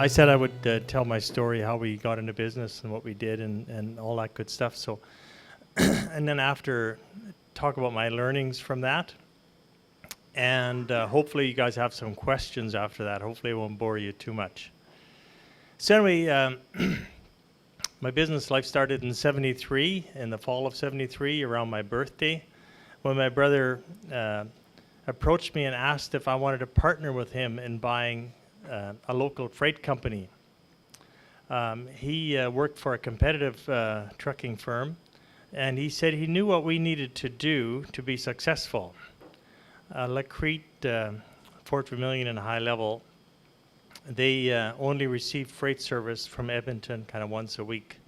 I said I would tell my story, how we got into business and what we did and all that good stuff. So, and then after, talk about my learnings from that. And hopefully you guys have some questions after that. Hopefully it won't bore you too much. So anyway, my business life started in '73, in the fall of '73, around my birthday, when my brother approached me and asked if I wanted to partner with him in buying a local freight company. He worked for a competitive trucking firm, and he said he knew what we needed to do to be successful. Lacrete, Fort Vermilion, and High Level, they only received freight service from Edmonton kind of once a week.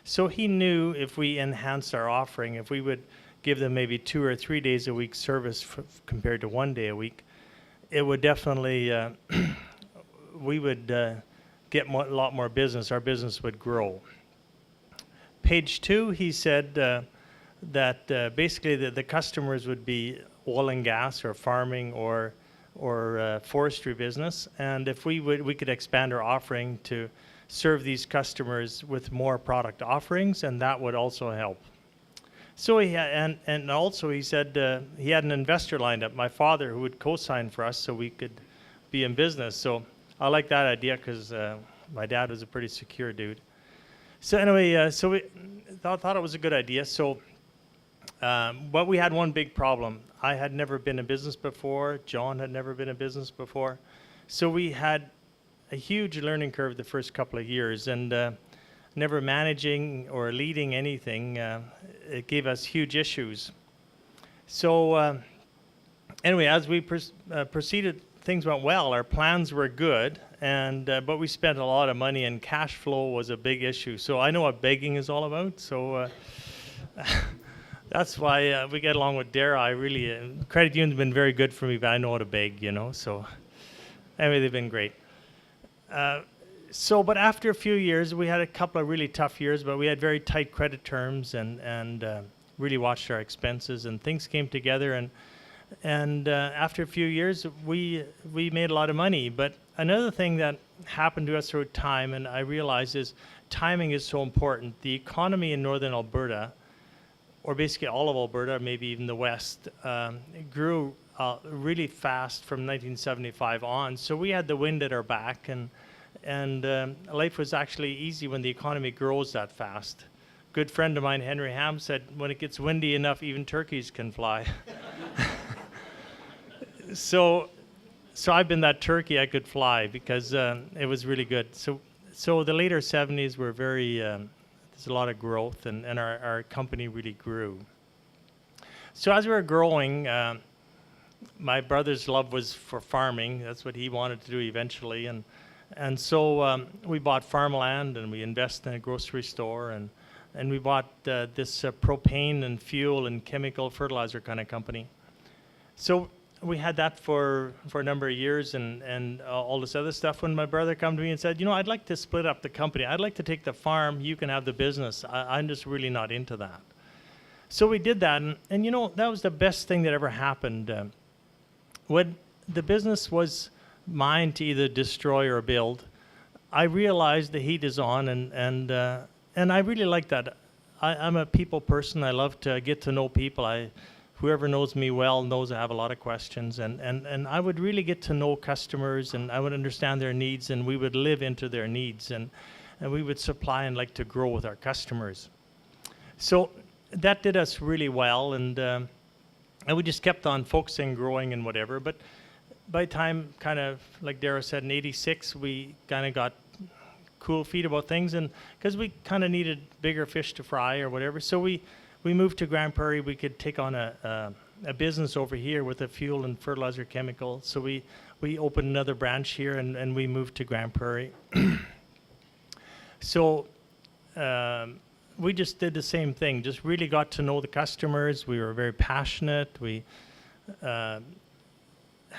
So he knew if we enhanced our offering, if we would give them maybe 2 or 3 days a week service compared to 1 day a week, it would definitely, we would get a lot more business. Our business would grow. Page 2, he said that basically the customers would be oil and gas or farming or forestry business, and if we could expand our offering to serve these customers with more product offerings, and that would also help. So and also he said he had an investor lined up, my father, who would co-sign for us so we could be in business. So I like that idea because my dad was a pretty secure dude. So anyway, so we thought it was a good idea. So, but we had one big problem. I had never been in business before. John had never been in business before. So we had a huge learning curve the first couple of years, and never managing or leading anything, it gave us huge issues. So anyway, as we proceeded, things went well. Our plans were good, and but we spent a lot of money, and cash flow was a big issue. So I know what begging is all about. So that's why we get along with Dara. I really, credit union's been very good for me, but I know how to beg, you know. So anyway, they've been great. But after a few years, we had a couple of really tough years, but we had very tight credit terms and really watched our expenses, and things came together. And after a few years, we made a lot of money. But another thing that happened to us through time, and I realized, is timing is so important. The economy in northern Alberta, or basically all of Alberta, maybe even the West, grew really fast from 1975 on. So we had the wind at our back, and life was actually easy when the economy grows that fast. Good friend of mine, Henry Ham, said, when it gets windy enough, even turkeys can fly. So I've been that turkey I could fly because it was really good. So the later 70s were very, there's a lot of growth, and our company really grew. So as we were growing, my brother's love was for farming. That's what he wanted to do eventually. And so we bought farmland, and we invested in a grocery store, and we bought this propane and fuel and chemical fertilizer kind of company. So we had that for a number of years and all this other stuff. When my brother came to me and said, you know, I'd like to split up the company. I'd like to take the farm. You can have the business. I'm just really not into that. So we did that. And you know, that was the best thing that ever happened. When the business was mine to either destroy or build, I realized the heat is on, and I really like that. I'm a people person. I love to get to know people. Whoever knows me well knows I have a lot of questions, and I would really get to know customers, and I would understand their needs, and we would live into their needs, and we would supply and like to grow with our customers. So that did us really well, and we just kept on focusing, growing, and whatever. But by the time, kind of like Dara said, in '86, we kind of got cool feet about things, and because we kind of needed bigger fish to fry or whatever, so we moved to Grande Prairie. We could take on a business over here with a fuel and fertilizer chemical. So we opened another branch here, and we moved to Grande Prairie. So we just did the same thing, just really got to know the customers. We were very passionate. We had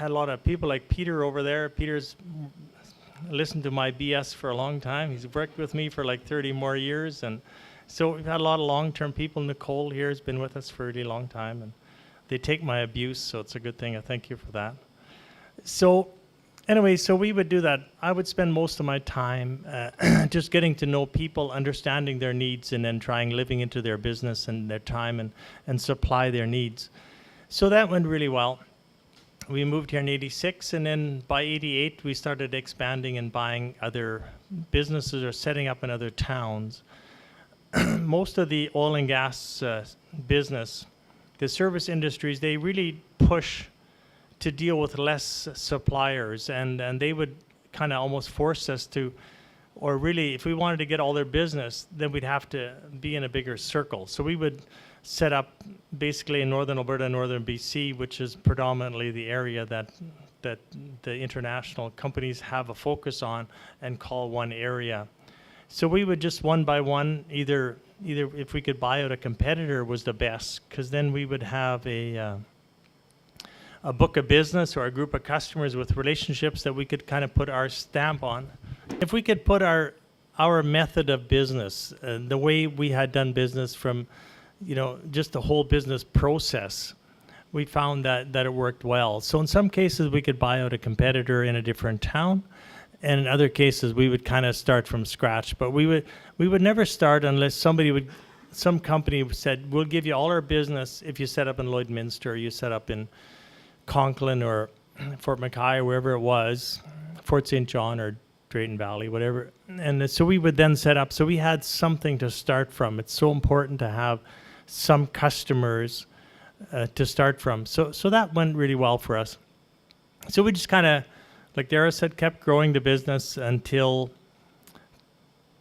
a lot of people like Peter over there. Peter's listened to my BS for a long time. He's worked with me for like 30 more years, and so we've had a lot of long-term people. Nicole here has been with us for a really long time, and they take my abuse, so it's a good thing. I thank you for that. So Anyway, so we would do that. I would spend most of my time just getting to know people, understanding their needs, and then trying living into their business and their time and supply their needs. So that went really well. We moved here in 86, and then by 88, we started expanding and buying other businesses or setting up in other towns. Most of the oil and gas business, the service industries, they really push to deal with less suppliers, and they would kind of almost force us to, or really, if we wanted to get all their business, then we'd have to be in a bigger circle. So we would set up basically in northern Alberta, northern BC, which is predominantly the area that the international companies have a focus on and call one area. So we would just one by one, either if we could buy out a competitor was the best, because then we would have a book of business or a group of customers with relationships that we could kind of put our stamp on. If we could put our method of business, the way we had done business from, just the whole business process, we found that it worked well. So in some cases we could buy out a competitor in a different town, and in other cases we would kind of start from scratch. But we would never start unless some company said, we'll give you all our business if you set up in Lloydminster, or you set up in Conklin or Fort McKay or wherever it was, Fort St. John or Drayton Valley, whatever. And so we would then set up, so we had something to start from. It's so important to have some customers to start from. So that went really well for us. So we just kind of, like Dara said, kept growing the business until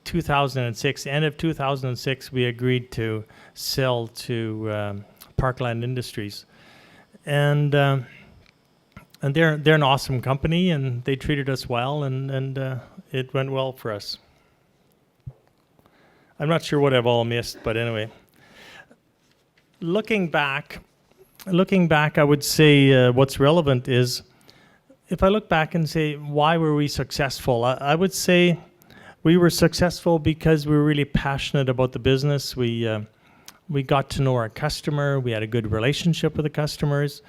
2006. End of 2006, we agreed to sell to Parkland Industries. And they're an awesome company, and they treated us well, and it went well for us. I'm not sure what I've all missed, but anyway. Looking back, I would say what's relevant is, if I look back and say, why were we successful? I would say we were successful because we were really passionate about the business. We got to know our customer. We had a good relationship with the customers.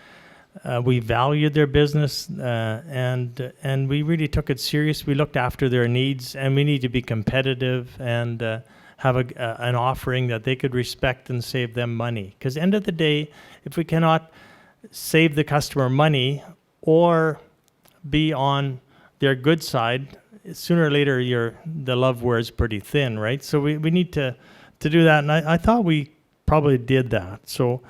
We valued their business, and we really took it serious. We looked after their needs, and we need to be competitive and have an offering that they could respect and save them money. Because end of the day, if we cannot save the customer money or be on their good side, sooner or later the love wears pretty thin, right? So we need to do that, and I thought we probably did that. So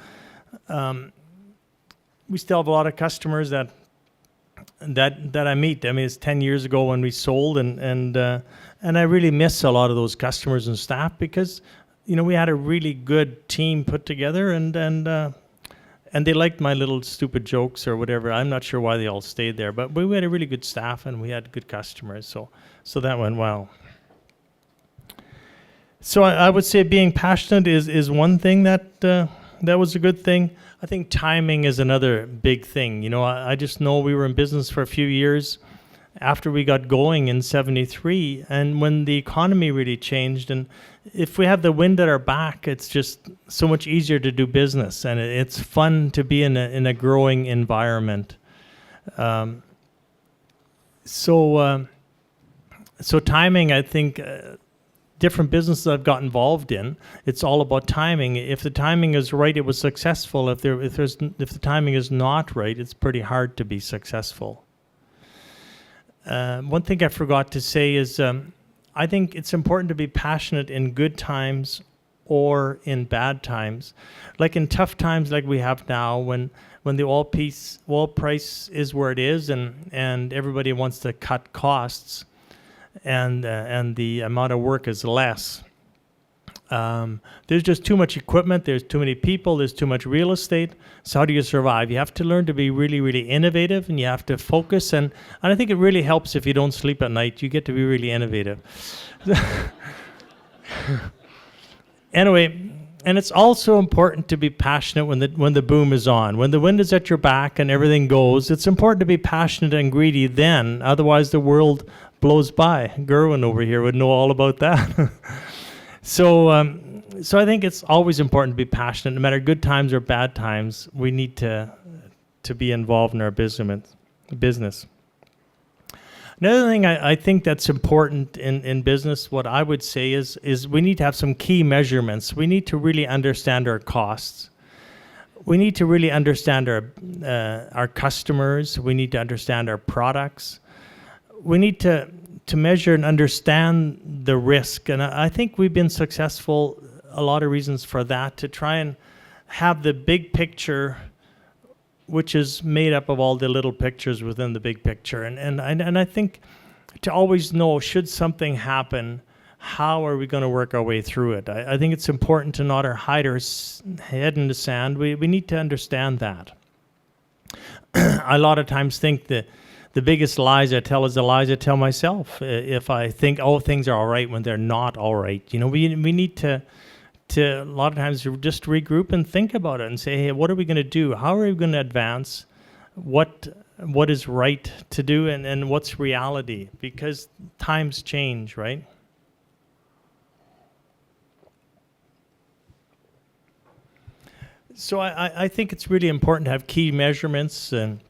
we still have a lot of customers that I meet. I mean, it's 10 years ago when we sold, and I really miss a lot of those customers and staff, because we had a really good team put together, and they liked my little stupid jokes or whatever. I'm not sure why they all stayed there, but we had a really good staff and we had good customers, so that went well. So I would say being passionate is one thing that was a good thing. I think timing is another big thing. I just know we were in business for a few years after we got going in 73, and when the economy really changed, and if we have the wind at our back, it's just so much easier to do business, and it's fun to be in a growing environment. So timing, I think, different businesses I've got involved in, it's all about timing. If the timing is right, it was successful. If the timing is not right, it's pretty hard to be successful. One thing I forgot to say is I think it's important to be passionate in good times or in bad times. Like in tough times like we have now, when the oil price is where it is, and everybody wants to cut costs, and the amount of work is less. There's just too much equipment, there's too many people, there's too much real estate. So how do you survive? You have to learn to be really, really innovative, and you have to focus. And I think it really helps if you don't sleep at night. You get to be really innovative. Anyway, and it's also important to be passionate when the boom is on. When the wind is at your back and everything goes, it's important to be passionate and greedy then. Otherwise, the world blows by. Gerwin over here would know all about that. So I think it's always important to be passionate. No matter good times or bad times, we need to be involved in our business. Another thing I think that's important in business, what I would say is we need to have some key measurements. We need to really understand our costs. We need to really understand our customers. We need to understand our products. We need to measure and understand the risk. And I think we've been successful, a lot of reasons for that, to try and have the big picture, which is made up of all the little pictures within the big picture. And I think to always know, should something happen, how are we going to work our way through it? I think it's important to not hide our head in the sand. We need to understand that. I a lot of times think that the biggest lies I tell is the lies I tell myself. If I think, oh, things are all right when they're not all right. You know, we need to a lot of times just regroup and think about it and say, hey, what are we going to do? How are we going to advance? What is right to do and what's reality? Because times change, right? So I think it's really important to have key measurements, and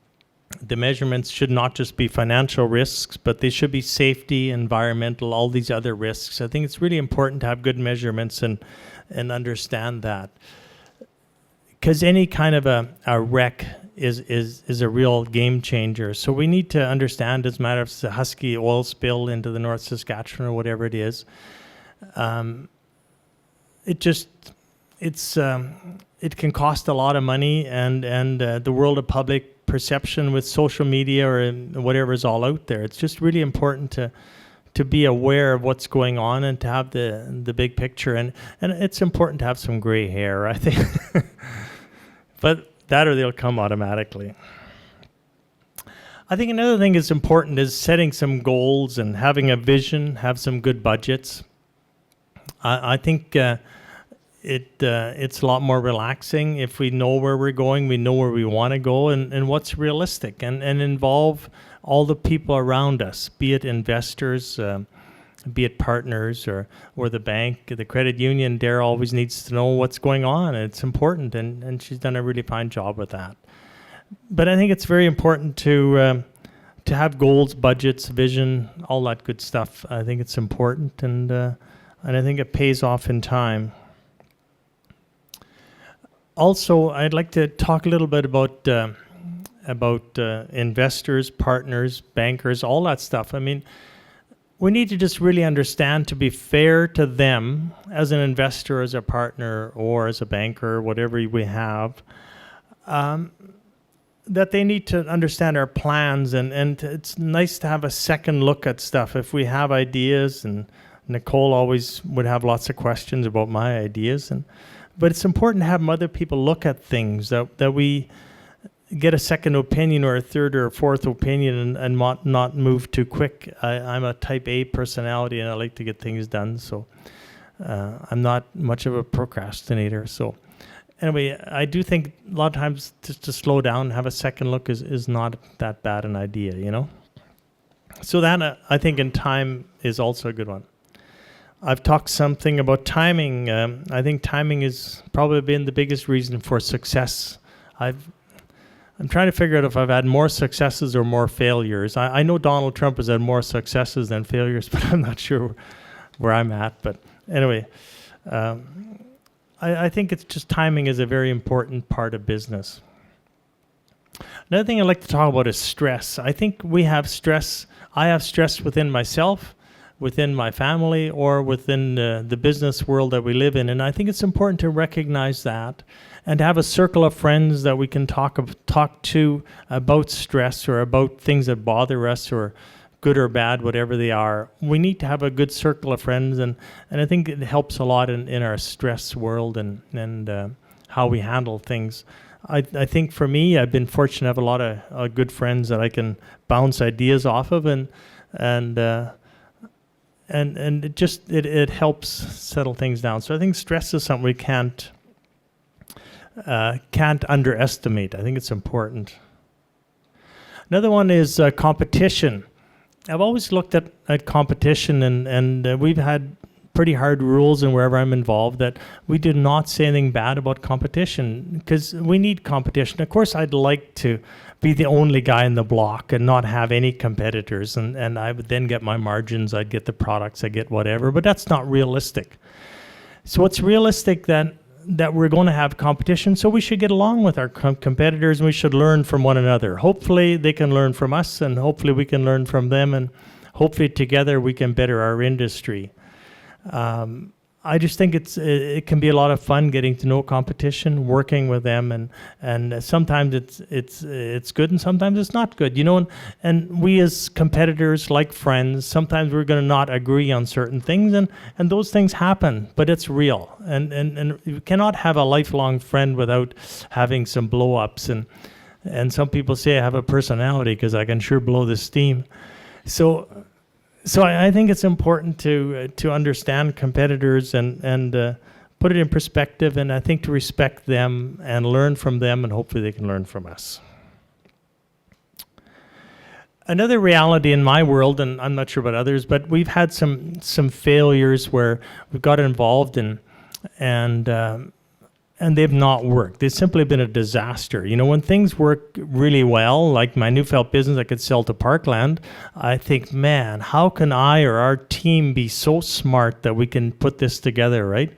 the measurements should not just be financial risks, but they should be safety, environmental, all these other risks. I think it's really important to have good measurements and understand that. Because any kind of a wreck is a real game changer. So we need to understand, doesn't matter if it's a Husky oil spill into the North Saskatchewan or whatever it is. It can cost a lot of money, and the world of public perception with social media or whatever is all out there. It's just really important to be aware of what's going on and to have the big picture. And it's important to have some gray hair, I think. But that or they'll come automatically. I think another thing that's important is setting some goals and having a vision, have some good budgets. I think it's a lot more relaxing if we know where we're going, we know where we want to go, and what's realistic, and involve all the people around us, be it investors, be it partners, or the bank, the credit union. Dara always needs to know what's going on, and it's important, and she's done a really fine job with that. But I think it's very important to have goals, budgets, vision, all that good stuff. I think it's important, and I think it pays off in time. Also, I'd like to talk a little bit about investors, partners, bankers, all that stuff. I mean, we need to just really understand, to be fair to them as an investor, as a partner, or as a banker, whatever we have, that they need to understand our plans, and it's nice to have a second look at stuff. If we have ideas, and Nicole always would have lots of questions about my ideas, but it's important to have other people look at things, that we get a second opinion or a third or a fourth opinion, and not move too quick. I'm a type A personality, and I like to get things done, so I'm not much of a procrastinator. So anyway, I do think a lot of times just to slow down and have a second look is not that bad an idea, you know? So that, I think, in time is also a good one. I've talked something about timing. I think timing has probably been the biggest reason for success. I'm trying to figure out if I've had more successes or more failures. I know Donald Trump has had more successes than failures, but I'm not sure where I'm at. But anyway, I think it's just timing is a very important part of business. Another thing I'd like to talk about is stress. I think we have stress. I have stress within myself, within my family, or within the business world that we live in. And I think it's important to recognize that and to have a circle of friends that we can talk to about stress or about things that bother us, or good or bad, whatever they are. We need to have a good circle of friends, and I think it helps a lot in our stress world and how we handle things. I think for me, I've been fortunate to have a lot of good friends that I can bounce ideas off of, and it helps settle things down. So I think stress is something we can't underestimate. I think it's important. Another one is competition. I've always looked at competition, and we've had pretty hard rules, and wherever I'm involved, that we do not say anything bad about competition, because we need competition. Of course, I'd like to be the only guy in the block and not have any competitors, and I would then get my margins, I'd get the products, I'd get whatever, but that's not realistic. So it's realistic that we're going to have competition, so we should get along with our competitors, and we should learn from one another. Hopefully they can learn from us, and hopefully we can learn from them, and hopefully together we can better our industry. I just think it can be a lot of fun getting to know competition, working with them, and sometimes it's good and sometimes it's not good, you know. And we as competitors, like friends, sometimes we're going to not agree on certain things, and those things happen, but it's real. And you cannot have a lifelong friend without having some blow-ups. And some people say I have a personality because I can sure blow the steam. So I think it's important to understand competitors and put it in perspective, and I think to respect them and learn from them, and hopefully they can learn from us. Another reality in my world, and I'm not sure about others, but we've had some failures where we've got involved and they've not worked. They've simply been a disaster. You know, when things work really well, like my Newfelt business I could sell to Parkland, I think, man, how can I or our team be so smart that we can put this together, right?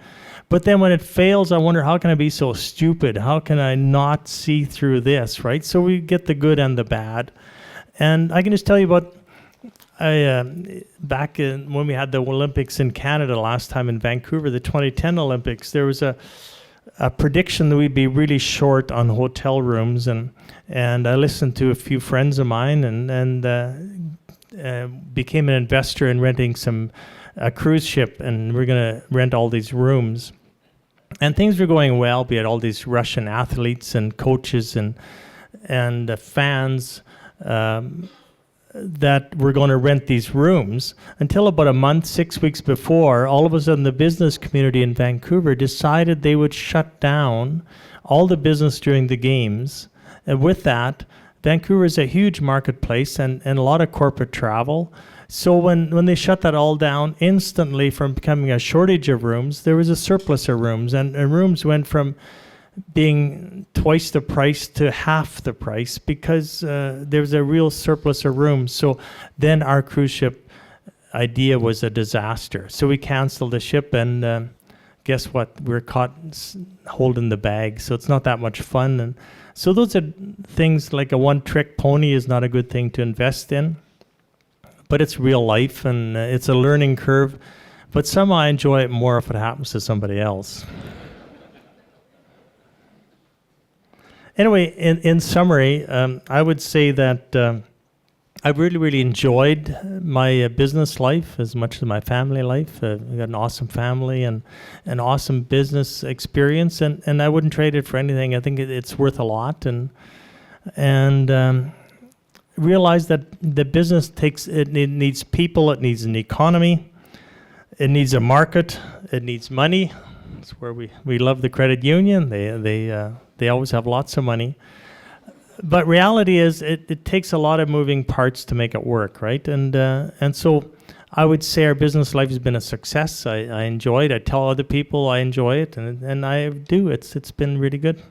But then when it fails, I wonder, how can I be so stupid? How can I not see through this, right? So we get the good and the bad. And I can just tell you about back when we had the Olympics in Canada last time in Vancouver, the 2010 Olympics, there was a prediction that we'd be really short on hotel rooms, and I listened to a few friends of mine and became an investor in renting a cruise ship, and we're going to rent all these rooms. And things were going well. We had all these Russian athletes and coaches and fans that were going to rent these rooms, until about a month, 6 weeks before, all of a sudden the business community in Vancouver decided they would shut down all the business during the games. And with that, Vancouver is a huge marketplace and a lot of corporate travel. So when they shut that all down, instantly from becoming a shortage of rooms, there was a surplus of rooms, and rooms went from being twice the price to half the price because there was a real surplus of rooms. So then our cruise ship idea was a disaster. So we canceled the ship, and guess what? We're caught holding the bag. So it's not that much fun. And so those are things like a one-trick pony is not a good thing to invest in. But it's real life, and it's a learning curve. But somehow I enjoy it more if it happens to somebody else. Anyway, in summary, I would say that I really, really enjoyed my business life as much as my family life. I got an awesome family and an awesome business experience, and I wouldn't trade it for anything. I think it's worth a lot, and realize that the business it needs people, it needs an economy, it needs a market, it needs money. That's where we love the credit union. They always have lots of money. But reality is it takes a lot of moving parts to make it work, right? And so I would say our business life has been a success. I enjoy it. I tell other people I enjoy it, and I do. It's been really good.